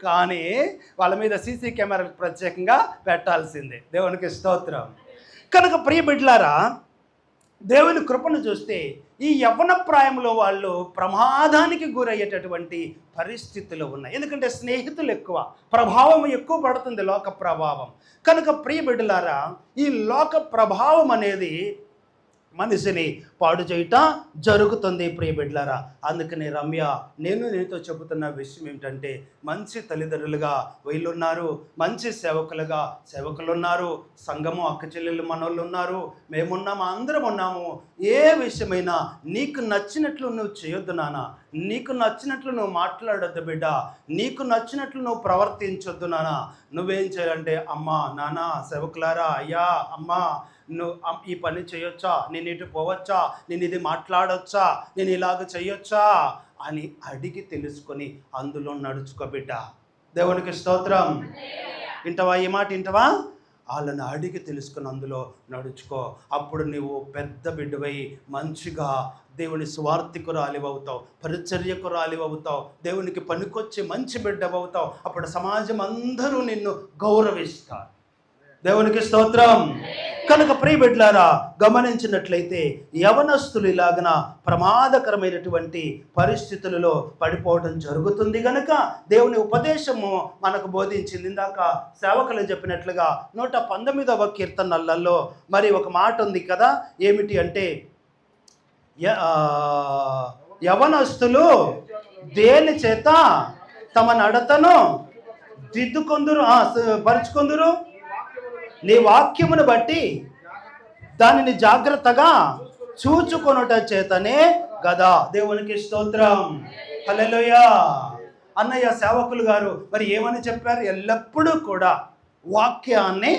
కానీ వాళ్ళ మీద సీసీ కెమెరాలు ప్రత్యేకంగా పెట్టాల్సిందే. దేవునికి స్తోత్రం. కనుక ప్రియ బిడ్డలారా, దేవుని కృపను చూస్తే ఈ యవ్వన ప్రాయంలో వాళ్ళు ప్రమాదానికి గురయ్యేటటువంటి పరిస్థితులు ఉన్నాయి. ఎందుకంటే స్నేహితులు ఎక్కువ, ప్రభావం ఎక్కువ పడుతుంది, లోక ప్రభావం. కనుక ప్రియ బిడ్డలారా, ఈ లోక ప్రభావం అనేది మనిషిని పాడు చేయటం జరుగుతుంది ప్రియ బిడ్డలారా. అందుకని రమ్య, నేను నీతో చెబుతున్న విషయం ఏమిటంటే, మంచి తల్లిదండ్రులుగా వీళ్ళున్నారు, మంచి సేవకులుగా సేవకులు ఉన్నారు, సంఘము అక్క చెల్లెళ్ళు మనోళ్ళు ఉన్నారు, మేమున్నాము, అందరం ఉన్నాము. ఏ విషయమైనా నీకు నచ్చినట్లు నువ్వు చేయొద్దు నాన్న, నీకు నచ్చినట్లు నువ్వు మాట్లాడొద్దు బిడ్డ, నీకు నచ్చినట్లు నువ్వు ప్రవర్తించొద్దు నాన్న. నువ్వేం చేయాలంటే, అమ్మా నాన్న సేవకులారా, అయ్యా అమ్మా, నువ్వు ఈ పని చేయొచ్చా, నేను ఇటు పోవచ్చా, నేను ఇది మాట్లాడొచ్చా, నేను ఇలాగ చేయొచ్చా అని అడిగి తెలుసుకొని అందులో నడుచుకో బిడ్డ. దేవునికి స్తోత్రం. వింటవా? ఈ మాట వింటవా? వాళ్ళని అడిగి తెలుసుకొని అందులో నడుచుకో. అప్పుడు నువ్వు పెద్ద బిడ్డవై మంచిగా దేవుని స్వార్థికురాలివవుతావు, పరిచర్యకురాలివవుతావు, దేవునికి పనికొచ్చే మంచి బిడ్డవవుతావు. అప్పుడు సమాజం అందరూ నిన్ను గౌరవిస్తారు. దేవునికి స్తోత్రం. కనుక ప్రియ బిడ్డలారా, గమనించినట్లయితే యవనస్తులు ఇలాగన ప్రమాదకరమైనటువంటి పరిస్థితులలో పడిపోవడం జరుగుతుంది. కనుక దేవుని ఉపదేశము మనకు బోధించింది. ఇందాక సేవకులు చెప్పినట్లుగా 119వ కీర్తనలలో మరి ఒక మాట ఉంది కదా, ఏమిటి అంటే, యవనస్తులు దేని చేత తమ నడతను దిద్దుకొందురు, పరుచుకొందురు, నీ వాక్యమును బట్టి దానిని జాగ్రత్తగా చూచుకొనుట చేతనే గదా. దేవునికి స్తోత్రం. హల్లెలూయా. అన్నయ్య సేవకులు గారు మరి ఏమని చెప్పారు? ఎల్లప్పుడూ కూడా వాక్యాన్ని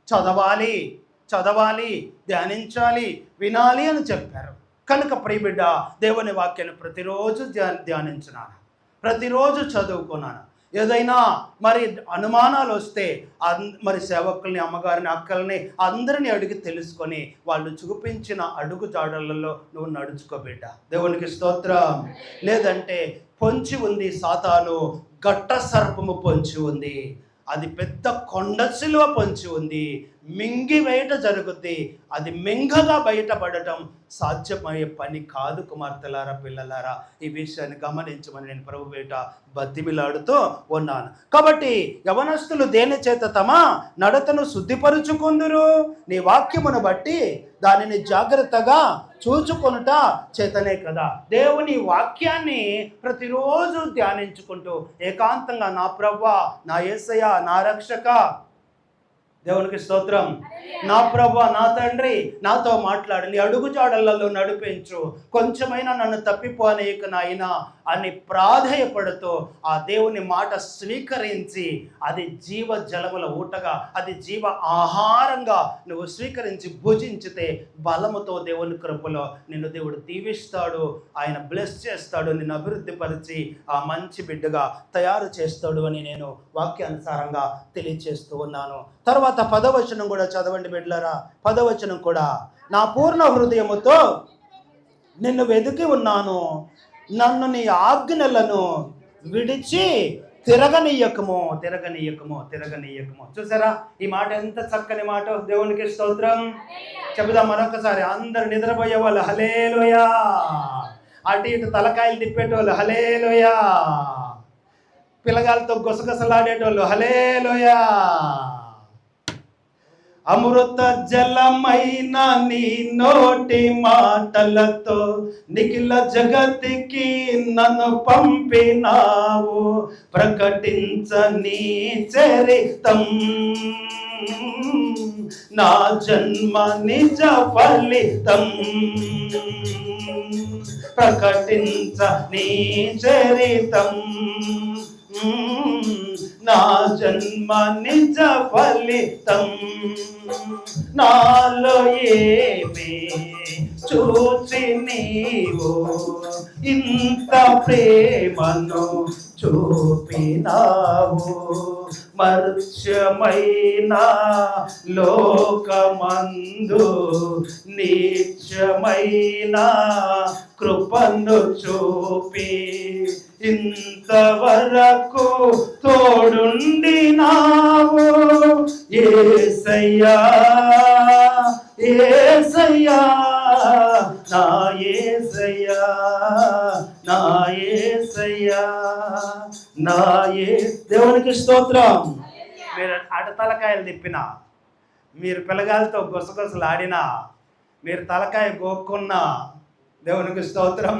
చదవాలి, ధ్యానించాలి, వినాలి అని చెప్పారు. కనుక ప్రియ బిడ్డ, దేవుని వాక్యాన్ని ప్రతిరోజు ధ్యానించినాను, ప్రతిరోజు చదువుకున్నాను. ఏదైనా మరి అనుమానాలు వస్తే మరి సేవకుల్ని, అమ్మగారిని, అక్కల్ని అందరినీ అడిగి తెలుసుకొని వాళ్ళు చూపించిన అడుగు జాడలలో నువ్వు నడుచుకోబిడ్డ. దేవునికి స్తోత్రం. లేదంటే పొంచి ఉంది సాతాను, ఘట్ట సర్పము పొంచి ఉంది, అది పెద్ద కొండ సిలువ పొంచి ఉంది, మింగి వేయట జరుగుద్ది. అది మింగగా బయటపడటం సాధ్యమయ్యే పని కాదు. కుమార్తెలారా, పిల్లలారా, ఈ విషయాన్ని గమనించమని నేను ప్రభు పేట బతిమిలాడుతూ ఉన్నాను. కాబట్టి యవనస్తులు దేని చేత తమ నడతను శుద్ధిపరుచుకొందురు, నీ వాక్యమును బట్టి దానిని జాగ్రత్తగా చూచుకొనుట చేతనే కదా. దేవుని వాక్యాన్ని ప్రతిరోజు ధ్యానించుకుంటూ ఏకాంతంగా, నా ప్రభువా, నా యేసయ్య, నా రక్షక, దేవునికి స్తోత్రం, నా ప్రభువా, నా తండ్రి, నాతో మాట్లాడు, నీ అడుగుజాడలలో నడిపించు, కొంచెమైనా నన్ను తప్పిపోనీయక నాయనా అని ప్రాధేయపడుతూ ఆ దేవుని మాట స్వీకరించి, అది జీవ జలముల ఊటగా, అది జీవ ఆహారంగా నువ్వు స్వీకరించి భుజించితే బలముతో దేవుని కృపలో నిన్ను దేవుడు దీవిస్తాడు, ఆయన బ్లెస్ చేస్తాడు, నిన్ను అభివృద్ధి పరిచి ఆ మంచి బిడ్డగా తయారు చేస్తాడు అని నేను వాక్యానుసారంగా తెలియచేస్తూ ఉన్నాను. తర్వాత 10వ వచనం కూడా చదవండి బిడ్డలారా. 10వ వచనం కూడా, నా పూర్ణ హృదయముతో నిన్ను వెతికి ఉన్నాను, నన్ను నీ ఆజ్ఞలను విడిచి తిరగనీయకము. చూసారా ఈ మాట? ఎంత చక్కని మాట. దేవునికి స్తోత్రం. చెబుదాం మరొకసారి. అందరు నిద్రపోయే వాళ్ళు హల్లెలూయా, అటు ఇటు తలకాయలు తిప్పేటోళ్ళు హల్లెలూయా, పిల్లగాలతో గుసగుసలాడేటోళ్ళు హల్లెలూయా, అమృత జలమైన నీ నోటి మాటలతో నిఖిల జగతికి నన్ను పంపినావు, ప్రకటించ నీ చరితం, నా జన్మ నిజ ఫలితం, ప్రకటించ నీ చరితం, నా జన్మ నిజ ఫలితం. నాలో ఏమి చూచి నీవు ఇంత ప్రేమను చూపినావు, మర్త్యమైన లోకమందు నిత్యమైన కృపను చూపి ఇంతవరకు తోడుండినావు యేసయ్యా యేసయ్యా నా యేసయ్యా నా యేసయ్యా నా దేవునికి స్తోత్రం. మీరు అడతలకాయలు తిప్పినా, మీరు పిల్లగాలతో గుసగుసలాడినా, మీరు తలకాయ గోక్కున్నా దేవునికి స్తోత్రం,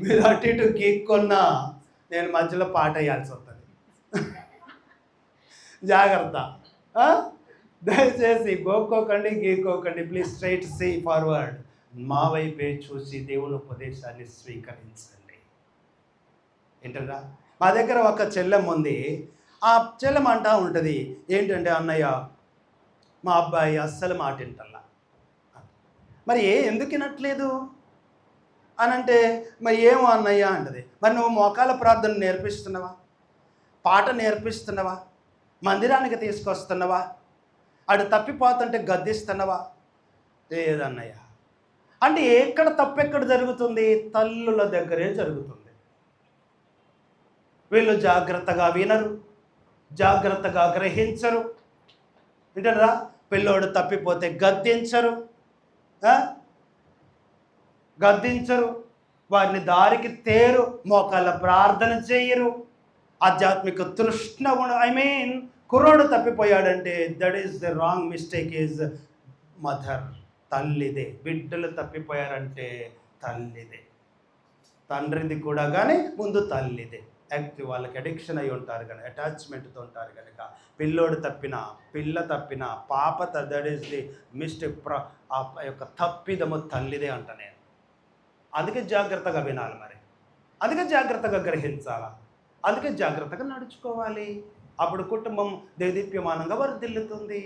మీరు అటు ఇటు గీక్కున్నా నేను మధ్యలో పాట వేయాల్సి వస్తుంది. జాగ్రత్త, దయచేసి గోక్కోకండి, గీక్కోకండి. Please straight see forward. మా వైపే చూసి దేవుని ఉపదేశాన్ని స్వీకరించండి. ఏంటంటే మా దగ్గర ఒక చెల్లెమ్మ ఉంది. ఆ చెల్లెమ్మ అంటూ ఉంటుంది, ఏంటంటే అన్నయ్య మా అబ్బాయి అస్సలు మాట వింటల్లా. మరి ఎందుకు వినట్లేదు అని అంటే, మరి ఏమో అన్నయ్య అంటది. మరి నువ్వు మోకాల ప్రార్థన నేర్పిస్తున్నావా, పాట నేర్పిస్తున్నావా, మందిరానికి తీసుకొస్తున్నావా, అటు తప్పిపోతుంటే గద్దిస్తున్నావా? లేదన్నయ్య. అంటే ఎక్కడ తప్పెక్కడ జరుగుతుంది? తల్లుల దగ్గరే జరుగుతుంది. వీళ్ళు జాగ్రత్తగా వినరు, జాగ్రత్తగా గ్రహించరు. వింటారా? పిల్లోడు తప్పిపోతే గద్దించరు, వారిని దారికి తేరు, మోకాళ్ళ ప్రార్థన చేయరు. ఆధ్యాత్మిక తృష్ణ కుర్రోడు తప్పిపోయాడంటే that is the wrong mistake is mother, తల్లిదే. బిడ్డలు తప్పిపోయారంటే తల్లిదే, తండ్రిది కూడా కానీ ముందు తల్లిదే. వాళ్ళకి అడిక్షన్ అయి ఉంటారు కనుక, అటాచ్మెంట్తో ఉంటారు కనుక పిల్లోడు తప్పినా, పిల్ల తప్పినా, పాప దట్ ఈస్ ది మిస్టేక్. ఆ యొక్క తప్పిదము తల్లిదే అంట నేను. అందుకే జాగ్రత్తగా వినాలి, మరి అందుకే జాగ్రత్తగా గ్రహించాలా, అందుకే జాగ్రత్తగా నడుచుకోవాలి. అప్పుడు కుటుంబం దేదీప్యమానంగా వర్ధిల్లుతుంది.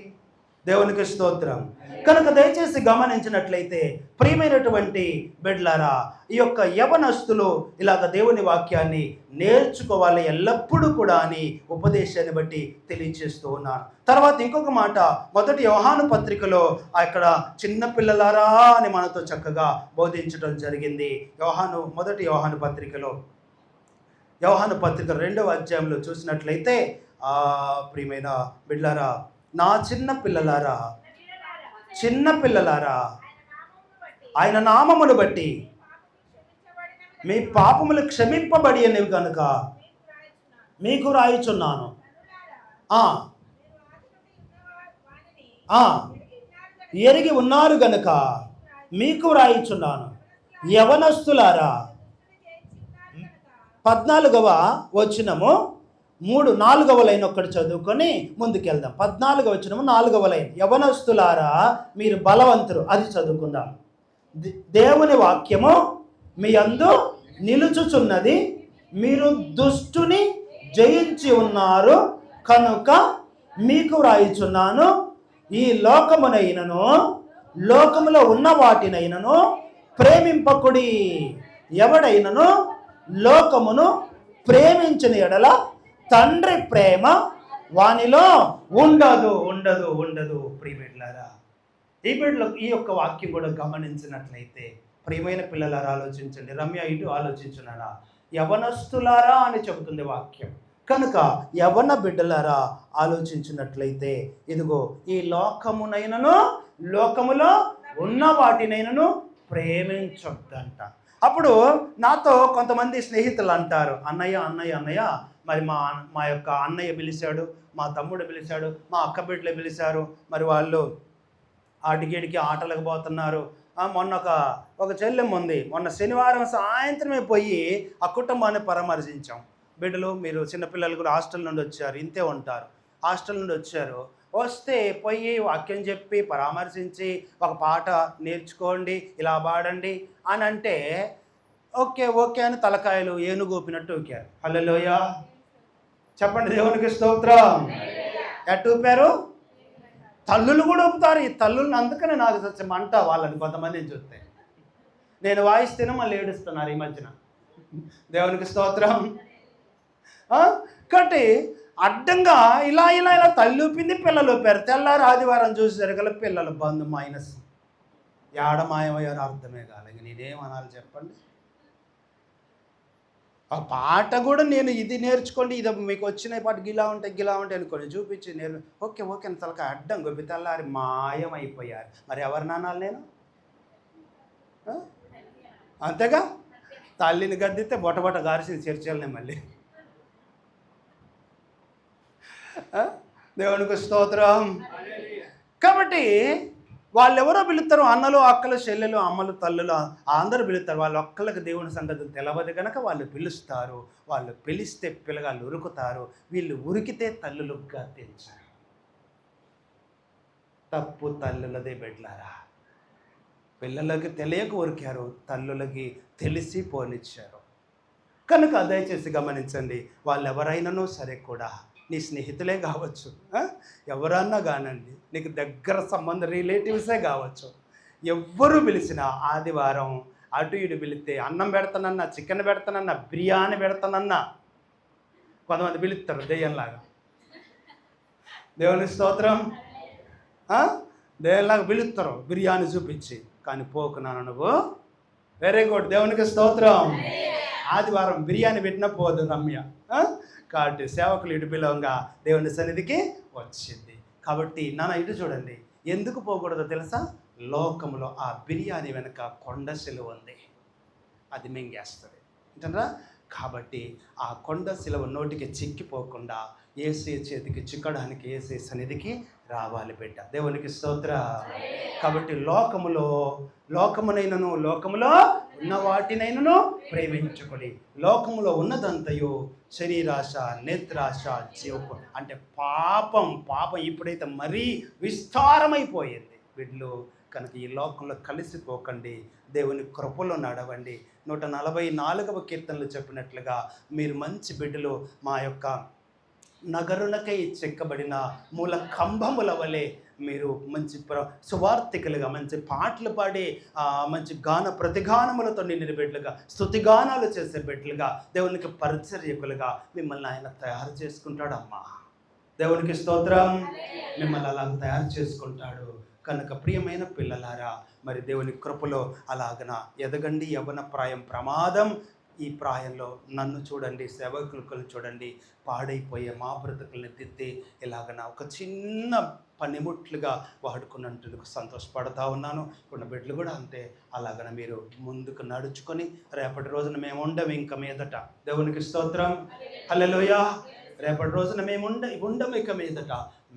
దేవునికి స్తోత్రం. కనుక దయచేసి గమనించినట్లయితే ప్రియమైనటువంటి బిడ్డలారా, ఈ యొక్క యవనస్తులు ఇలాగ దేవుని వాక్యాన్ని నేర్చుకోవాలి ఎల్లప్పుడూ కూడా అని ఉపదేశాన్ని బట్టి తెలియచేస్తూ ఉన్నాను. తర్వాత ఇంకొక మాట, మొదటి యోహాను పత్రికలో అక్కడ చిన్నపిల్లలారా అని మనతో చక్కగా బోధించడం జరిగింది. మొదటి యోహాను పత్రికలో, యోహాను పత్రిక 2వ అధ్యాయంలో చూసినట్లయితే, ప్రియమైన బిడ్డలారా, నా చిన్నపిల్లలారా ఆయన నామమును బట్టి మీ పాపములు క్షమింపబడి అనేవి కనుక మీకు రాయిచున్నాను. ఎరిగి ఉన్నారు గనుక మీకు రాయిచున్నాను. యవనస్తులారా, 14వ వచనము 4వ లైన్ ఒక్కటి చదువుకొని ముందుకెళ్దాం. 14వ వచనము 4వ లైన్, యవనస్తులారా మీరు బలవంతులు. అది చదువుకుందాం. దేవుని వాక్యము మీ యందు నిలుచుచున్నది, మీరు దుష్టుని జయించి ఉన్నారు కనుక మీకు వ్రాయిచున్నాను. ఈ లోకమునైనను లోకములో ఉన్న వాటినైనను ప్రేమింపకుడి. ఎవడైనను లోకమును ప్రేమించిన ఎడల తండ్రి ప్రేమ వానిలో ఉండదు. ప్రియమిట్లారా, ఈ యొక్క వాక్యం కూడా గమనించినట్లయితే, ప్రియమైన పిల్లలారా ఆలోచించండి. రమ్య ఇటు ఆలోచించున్నారా? యవనస్తులారా అని చెబుతుంది వాక్యం. కనుక యవన బిడ్డలారా ఆలోచించినట్లయితే, ఇదిగో ఈ లోకమునైనను లోకములో ఉన్న వాటినైనను ప్రేమించొద్దంట. అప్పుడు నాతో కొంతమంది స్నేహితులు అంటారు, అన్నయ్య మరి మా యొక్క అన్నయ్య పిలిచాడు, మా తమ్ముడు పిలిచాడు, మా అక్క బిడ్డలు పిలిచారు, మరి వాళ్ళు ఆటికేడికి ఆటలకు పోతున్నారు. మొన్న ఒక చెల్లెమ్మ ఉంది, మొన్న శనివారం సాయంత్రమే పోయి ఆ కుటుంబాన్ని పరామర్శించాం. బిడ్డలు, మీరు చిన్నపిల్లలు కూడా హాస్టల్ నుండి వచ్చారు, ఇంతే ఉంటారు, హాస్టల్ నుండి వచ్చారు, వస్తే పోయి వాక్యం చెప్పి పరామర్శించి ఒక పాట నేర్చుకోండి, ఇలా పాడండి అని అంటే ఓకే అని తలకాయలు ఏనుగూపినట్టు ఊకారు. హల్లెలూయా చెప్పండి, దేవునికి స్తోత్రం. ఎట్టు ఊపారు? తల్లులు కూడా ఊపుతారు. ఈ తల్లులను అందుకనే నాకు వచ్చే మంట వాళ్ళని కొంతమందిని చూస్తే. నేను వాయిస్తేనే మళ్ళీ ఏడుస్తున్నారు ఈ మధ్యన. దేవునికి స్తోత్రం. కాబట్టి అడ్డంగా ఇలా ఇలా ఇలా తల్లి ఊపింది, పిల్లలు ఊపారు. తెల్లారు ఆదివారం చూసేసరికల్లా పిల్లలు బంధు మైనస్. ఏడ మాయమయ్యారో అర్థమే కాలేదు. నేనేమనాలి చెప్పండి? ఆ పాట కూడా నేను ఇది నేర్చుకోండి, ఇది మీకు వచ్చిన పాటకి ఇలా ఉంటాయి అనుకోండి, చూపించి నేను ఓకే ఓకే తలక అడ్డం గొప్పి తెల్లారి మాయమైపోయారు. మరి ఎవరు నానాలి నేను? అంతేగా, తల్లిని గద్దితే బొటబొట గారిసి చర్చలనే మళ్ళీ. దేవునికి స్తోత్రం. కాబట్టి వాళ్ళెవరో పిలుస్తారు, అన్నలు అక్కలు చెల్లెలు అమ్మలు తల్లులు అందరూ పిలుస్తారు. వాళ్ళ ఒక్కళ్ళకి దేవుని సంగతి తెలవదు కనుక వాళ్ళు పిలుస్తారు. వాళ్ళు పిలిస్తే పిల్లగాళ్ళు ఉరుకుతారు, వీళ్ళు ఉరికితే తల్లులు గద్దించారు. తప్పు తల్లులదే బిడ్డలారా. పిల్లలకి తెలియక ఉరికారు, తల్లులకి తెలిసి పోనిచ్చారు. కనుక దయచేసి గమనించండి, వాళ్ళు ఎవరైనానో సరే కూడా, నీ స్నేహితులే కావచ్చు, ఎవరన్నా కానండి, నీకు దగ్గర సంబంధ రిలేటివ్సే కావచ్చు, ఎవ్వరు పిలిచినా ఆదివారం అటు ఇటు పిలిస్తే అన్నం పెడతానన్నా, చికెన్ పెడతానన్నా, బిర్యానీ పెడతానన్నా, కొంతమంది పిలుస్తారు దెయ్యంలాగా. దేవుని స్తోత్రం. దెయ్యంలాగా పిలుస్తారు బిర్యానీ చూపించి, కానీ పోకున్నాను నువ్వు. వెరీ గుడ్, దేవునికి స్తోత్రం. ఆదివారం బిర్యానీ పెట్టినా పోదు రమ్య. కాబట్టి సేవకులు ఇటు పిలవంగా దేవుని సన్నిధికి వచ్చింది. కాబట్టి నాన్న ఇటు చూడండి, ఎందుకు పోకూడదో తెలుసా? లోకంలో ఆ బిర్యానీ వెనక కొండ శిలువ ఉంది, అది మింగేస్తుంది అంటారా. కాబట్టి ఆ కొండ శిలువ నోటికి చిక్కిపోకుండా యేసే చేతికి చిక్కడానికి యేసే సన్నిధికి రావాలి బిడ్డ. దేవునికి స్తోత్ర. కాబట్టి లోకమునైనను లోకములో ఉన్న వాటినైనను ప్రేమించుకొని, లోకములో ఉన్నదంతయు శరీరాశ, నేత్రాశ, జీవపు అంటే పాపం ఇప్పుడైతే మరీ విస్తారమైపోయింది బిడ్డలు. కనుక ఈ లోకంలో కలిసిపోకండి, దేవుని కృపలో నడవండి. 144వ కీర్తనలు చెప్పినట్లుగా మీరు మంచి బిడ్డలు మా యొక్క నగరునకై చెక్కబడిన మూల కంబముల వలె మీరు మంచి సువార్థికులుగా, మంచి పాటలు పాడి మంచి ప్రతిగానములతో నిండిన బిడ్డలుగా, స్తుతిగానాలు చేసే బిడ్డలుగా, దేవునికి పరిచర్యకులుగా మిమ్మల్ని ఆయన తయారు చేసుకుంటాడమ్మా. దేవునికి స్తోత్రం. మిమ్మల్ని అలా తయారు చేసుకుంటాడు. కనుక ప్రియమైన పిల్లలారా, మరి దేవుని కృపలో అలాగన ఎదగండి. యవ్వన ప్రాయం ప్రమాదం. ఈ ప్రాయంలో నన్ను చూడండి, సేవకులను చూడండి, పాడైపోయే మా బ్రతుకుల్ని దిద్ది ఇలాగన ఒక చిన్న పనిముట్లుగా వాడుకున్నందుకు సంతోషపడతా ఉన్నాను. కొన్ని బిడ్డలు కూడా అంతే. అలాగన మీరు ముందుకు నడుచుకొని రేపటి రోజున మేము ఉండము ఇంక మీదట. దేవునికి స్తోత్రం. హల్లెలూయా. రేపటి రోజున మేము ఉండము ఇక మీదట.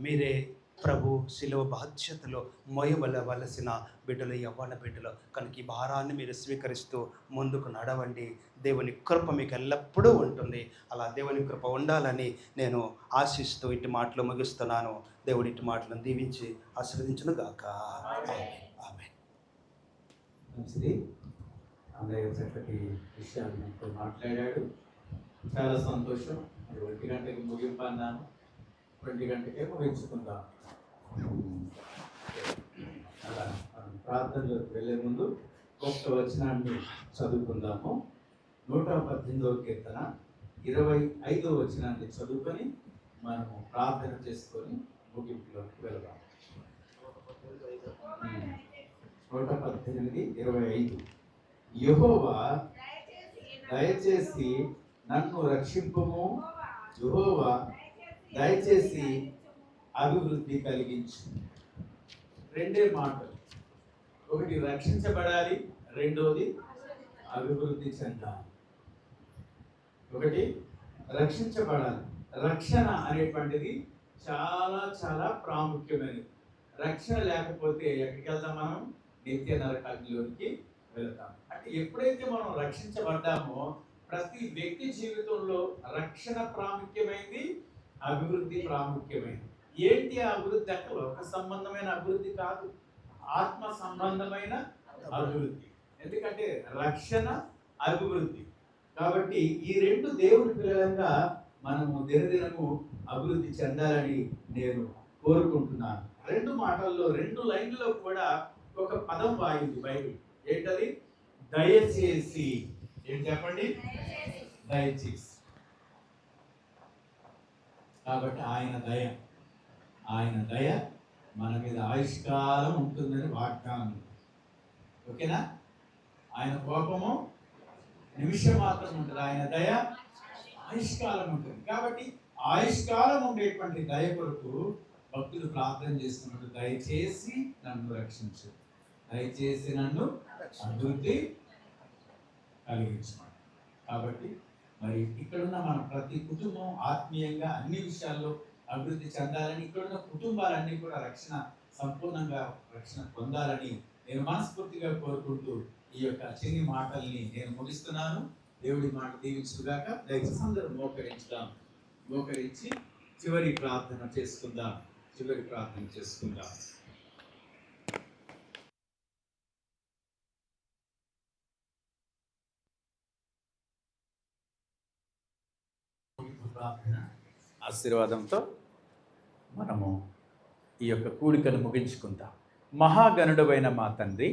మీరే ప్రభు శిలువ బాధ్యతలో మోయవలసిన బిడ్డలు, యవ్వన బిడ్డలు. కనుక ఈ భారాన్ని మీరు స్వీకరిస్తూ ముందుకు నడవండి. దేవుని కృప మీకు ఎల్లప్పుడూ ఉంటుంది. అలా దేవుని కృప ఉండాలని నేను ఆశిస్తూ ఇటు మాటలు ముగిస్తున్నాను. దేవుడి ఇటు మాటలను దీవించి ఆశీర్వదించును గాక. ఆమేన్. మంచిది. అన్నయ్య చక్కటి విషయాలు మనతో మాట్లాడాడు. చాలా సంతోషం. 1 గంటకి ముగింపు అన్నాను, 2 గంటకే ముగించుకుందాం. అలా ప్రార్థనలోకి వెళ్ళే ముందు ఒక్క వచనాన్ని చదువుకుందాము. 118వ కీర్తన 25వ వచనాన్ని చదువుకొని మనము ప్రార్థన చేసుకొని ముగింపులోకి వెళ్దాం. 118:25. యెహోవా దయచేసి నన్ను రక్షింపుము, యెహోవా దయచేసి అభివృద్ధి కలిగించు. 2 మాటలు. ఒకటి రక్షించబడాలి, రెండోది అభివృద్ధి చెందాలి. ఒకటి రక్షించబడాలి. రక్షణ అనేటువంటిది చాలా చాలా ప్రాముఖ్యమైనది. రక్షణ లేకపోతే ఎక్కడికి వెళ్తాం? మనం నిత్య నరకాగ్నిలోకి వెళ్తాం. అంటే ఎప్పుడైతే మనం రక్షించబడ్డామో ప్రతి వ్యక్తి జీవితంలో రక్షణ ప్రాముఖ్యమైంది, అభివృద్ధి ప్రాముఖ్యమైనది. ఏంటి ఆ అభివృద్ధి? అంటే ఒక సంబంధమైన అభివృద్ధి కాదు, ఆత్మ సంబంధమైన అభివృద్ధి. ఎందుకంటే రక్షణ, అభివృద్ధి. కాబట్టి ఈ 2 దేవుని పిల్లలంగా మనము దినదినము అభివృద్ధి చెందాలని నేను కోరుకుంటున్నాను. 2 మాటల్లో 2 లైన్లలో కూడా ఒక పదం వాయింది బైబిల్. ఏంటది? దయచేసి. ఏంటి చెప్పండి? దయచేసి. కాబట్టి ఆయన దయ మన మీద ఆయుష్కాలం ఉంటుందని వాగ్దానం. ఓకేనా? ఆయన కోపము నిమిషం మాత్రం ఉంటుంది, ఆయన దయ ఆయుష్కాలం ఉంటుంది. కాబట్టి ఆయుష్కాలం ఉండేటువంటి దయ కొరకు భక్తులు ప్రార్థన చేస్తున్నారు, దయచేసి నన్ను రక్షించు, దయచేసి నన్ను అభివృద్ధి కలిగించమని. కాబట్టి మరి ఇక్కడున్న మన ప్రతి కుటుంబం ఆత్మీయంగా అన్ని విషయాల్లో అభివృద్ధి చెందాలని, ఇక్కడున్న కుటుంబాలన్నీ కూడా సంపూర్ణంగా రక్షణ పొందాలని నేను మనస్ఫూర్తిగా కోరుకుంటూ ఈ యొక్క చిన్ని మాటల్ని నేను ముగిస్తున్నాను. దేవుడి మాట దీవించుగాక. దయచేసి అందరూ మోకరించి చివరి ప్రార్థన చేసుకుందాం. ఆశీర్వాదంతో మనము ఈ యొక్క కూడికను ముగించుకుందాం. మహాగణుడైన మా తండ్రి,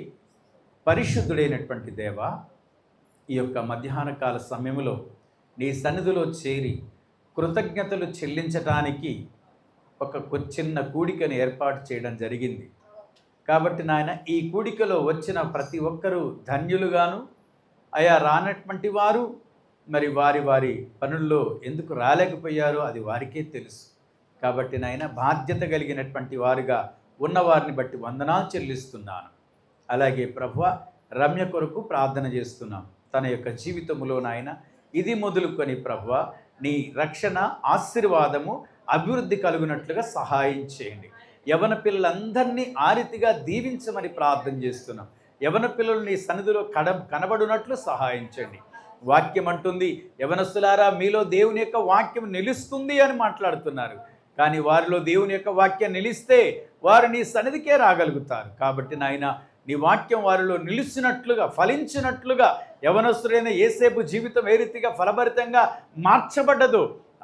పరిశుద్ధుడైనటువంటి దేవ, ఈ యొక్క మధ్యాహ్న కాల సమయంలో నీ సన్నిధిలో చేరి కృతజ్ఞతలు చెల్లించటానికి ఒక చిన్న కూడికను ఏర్పాటు చేయడం జరిగింది. కాబట్టి నాయన, ఈ కూడికలో వచ్చిన ప్రతి ఒక్కరూ ధన్యులుగాను, అయా రానటువంటి వారు మరి వారి పనుల్లో ఎందుకు రాలేకపోయారో అది వారికే తెలుసు. కాబట్టి నాయన, బాధ్యత కలిగినటువంటి వారుగా ఉన్నవారిని బట్టి వందనాలు చెల్లిస్తున్నాను. అలాగే ప్రభువా, రమ్య కొరకు ప్రార్థన చేస్తున్నాం. తన యొక్క జీవితంలో నాయన ఇది మొదలుకొని ప్రభువా, నీ రక్షణ ఆశీర్వాదము అభివృద్ధి కలుగునట్లుగా సహాయం చేయండి. యవన పిల్లలందరినీ ఆ రీతిగా దీవించమని ప్రార్థన చేస్తున్నాం. యవన పిల్లలు నీ సన్నిధిలో కనబడినట్లు సహాయం చేయండి. వాక్యం అంటుంది, యవనస్తులారా మీలో దేవుని యొక్క వాక్యం నిలుస్తుంది అని మాట్లాడుతున్నారు. కానీ వారిలో దేవుని యొక్క వాక్యం నిలిస్తే వారు నీ సన్నిధికే రాగలుగుతారు. కాబట్టి నాయన, నీ వాక్యం వారిలో నిలిచినట్లుగా, ఫలించినట్లుగా, యవనస్తుడైన యేసేపు జీవితం ఏ రీతిగా ఫలభరితంగా మార్చబడ్డదో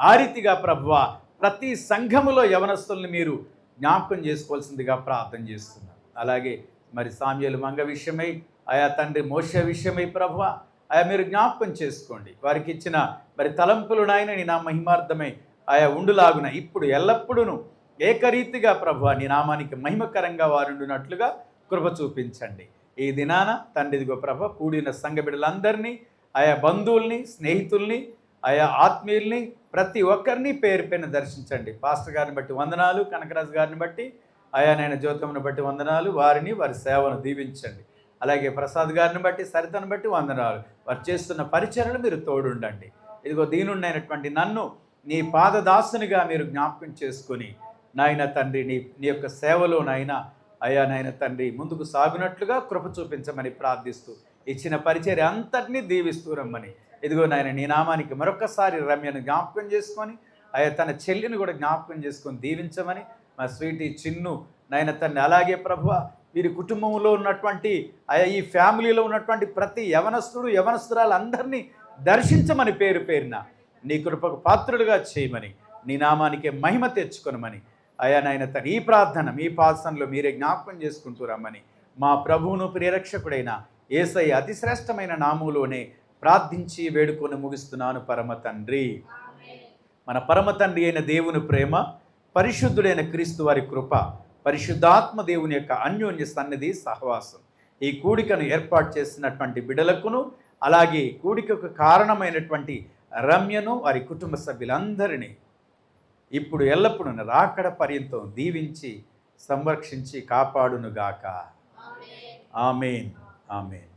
ఆ రీతిగా ప్రభువా, ప్రతి సంఘములో యవనస్తుల్ని మీరు జ్ఞాపకం చేసుకోవాల్సిందిగా ప్రార్థన చేస్తున్నారు. అలాగే మరి సామ్యూయేలు మంగ విషయమై, ఆయా తండ్రి మోషే విషయమై ప్రభువా, ఆయా మీరు జ్ఞాపకం చేసుకోండి. వారికి ఇచ్చిన మరి తలంపులు నాయన నీ నా మహిమార్థమై ఆయా ఉండులాగున ఇప్పుడు ఎల్లప్పుడూ ఏకరీతిగా ప్రభువా నీ నామానికి మహిమకరంగా వారుండునట్లుగా కృప చూపించండి. ఈ దినాన తండ్రిదిగో ప్రభ కూడిన సంఘ బిడ్డలందరినీ, ఆయా బంధువుల్ని, స్నేహితుల్ని, ఆయా ఆత్మీయుల్ని ప్రతి ఒక్కరిని పేరు పేరున దర్శించండి. పాస్టర్ గారిని బట్టి వందనాలు, కనకరాజు గారిని బట్టి, ఆయా నాయన జ్యోతమును బట్టి వందనాలు, వారిని వారి సేవను దీవించండి. అలాగే ప్రసాద్ గారిని బట్టి, సరితను బట్టి వందనాలు. వారు చేస్తున్న పరిచర్యలు మీరు తోడుండండి. ఇదిగో దీనుండైనటువంటి నన్ను నీ పాదదాసునిగా మీరు జ్ఞాపకం చేసుకొని నాయన తండ్రి నీ యొక్క సేవలో నాయన అయ్యా నాయన తండ్రి ముందుకు సాగునట్లుగా కృప చూపించమని ప్రార్థిస్తూ ఇచ్చిన పరిచర్య అంతటినీ దీవిస్తూ రమ్మని, ఇదిగో నాయన నీ నామానికి మరొకసారి రమ్యను జ్ఞాపకం చేసుకొని అయ్యా తన చెల్లిని కూడా జ్ఞాపకం చేసుకొని దీవించమని, మా స్వీటీ చిన్ను నాయన తండ్రి, అలాగే ప్రభువ వీరి కుటుంబంలో ఉన్నటువంటి ఆయా ఈ ఫ్యామిలీలో ఉన్నటువంటి ప్రతి యవనస్తుడు యవనస్తురాలందరినీ దర్శించమని పేరు పేరున నీ కృపకు పాత్రులుగా చేయమని, నీ నామానికి మహిమ తెచ్చుకొనమని అయా నాయన తన ఈ ప్రార్థన మీ పాసనలో మీరే జ్ఞాపకం చేసుకుంటూ రమ్మని మా ప్రభువును ప్రియరక్షకుడైన యేసయ్య అతి శ్రేష్టమైన నామములోనే ప్రార్థించి వేడుకొని ముగిస్తున్నాను పరమ తండ్రి. మన పరమ తండ్రి అయిన దేవుని ప్రేమ, పరిశుద్ధుడైన క్రీస్తు వారి కృప, పరిశుద్ధాత్మ దేవుని యొక్క అన్యోన్య సన్నిధి సహవాసం ఈ కూడికను ఏర్పాటు చేసినటువంటి బిడ్డలకును, అలాగే కూడికకు కారణమైనటువంటి రమ్యను వారి కుటుంబ సభ్యులందరినీ ఇప్పుడు ఎల్లప్పుడూ రాకడ పర్యంతం దీవించి సంరక్షించి కాపాడునుగాక. ఆమేన్. ఆమేన్.